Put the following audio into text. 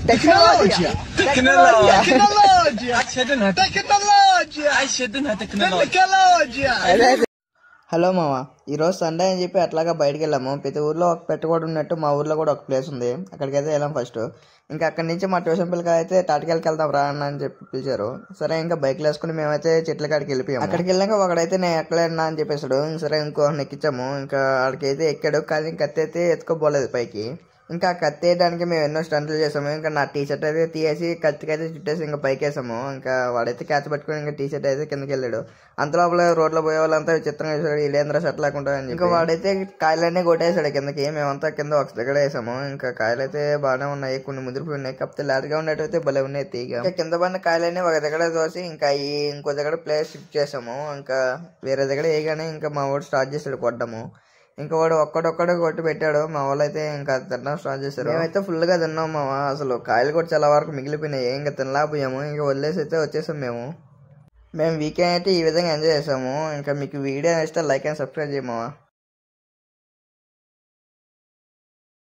تكنولوجيا تكنولوجيا تكنولوجيا عشدنها تكنولوجيا عشدنها تكنولوجيا تكنولوجيا. Hello మామ, ఈరోజు Sunday అని చెప్పి అట్లాగా బయటకు వెళ్ళాము. ప్రతి ఊర్లో ఒక పెట్ట కూడా ఉన్నట్టు మా ఊర్లో కూడా ఒక ప్లేస్ ఉంది. అక్కడికి అయితే వెళ్ళాం ఫస్ట్. ఇంకా అక్కడి నుంచి మా ట్యూషన్ పిల్లకి అయితే తాటికెళ్ళకి వెళ్దాం రా అన్న అని చెప్పి పిలిచారు. సరే ఇంకా బైక్లు వేసుకుని మేమైతే చెట్ల కాడికి వెళ్ళిపోయాము. అక్కడికి వెళ్ళాక ఒకడైతే నేను ఎక్కలేనా అని చెప్పేసాడు. సరే ఇంకో ఎక్కించాము. ఇంకా ఆడికైతే ఎక్కాడు, కానీ కత్తి అయితే ఎత్తుకోపోలేదు పైకి. ఇంకా కత్తి వేయడానికి మేము ఎన్నో స్టంట్లు చేసాము. ఇంకా నా టీ షర్ట్ అయితే తీసేసి కత్తికి అయితే చుట్టేసి ఇంకా పైకి వేసాము. ఇంకా వాడైతే క్యాచ్ పట్టుకుని ఇంకా టీ షర్ట్ అయితే కిందకి వెళ్ళాడు. అంతలోపల రోడ్లో పోయే వాళ్ళంతా విచిత్రంగా వేసాడు, ఇలేంద్ర షర్ట్ లేకుండా అని. ఇంకా వాడైతే కాయలన్నీ కొట్టేసాడు కిందకి. మేమంతా కింద ఒక దగ్గర వేసాము. ఇంకా కాయలు అయితే బాగానే ఉన్నాయి, కొన్ని ముదిరిపోయి ఉన్నాయి. కాకపోతే లాట్గా ఉన్నట్టయితే భలే ఉన్నాయి తీగ. ఇంకా కింద పడిన కాయలన్నీ ఒక దగ్గర తోసి ఇంకా ఇంకో దగ్గర ప్లేస్ షిఫ్ట్ చేసాము. ఇంకా వేరే దగ్గర వేయగానే ఇంకా మా వాడు స్టార్ట్ చేసాడు కొట్టడము. ఇంకా వాడు ఒక్కడొక్కడు కొట్టి పెట్టాడు. మా వాళ్ళు అయితే ఇంకా తినడం స్టార్ట్ చేశారు. మేమైతే ఫుల్ గా తిన్నాం మామ. అసలు కాయలు కూడా చాలా వరకు మిగిలిపోయినాయి. ఇంకా తినలేకపోయాము. ఇంకా వదిలేసి అయితే వచ్చేసాం. మేము వీకెండ్ అయితే ఈ విధంగా ఎంజాయ్ చేసాము. ఇంకా మీకు వీడియో ఇస్తే లైక్ అండ్ సబ్స్క్రైబ్ చేయమావా.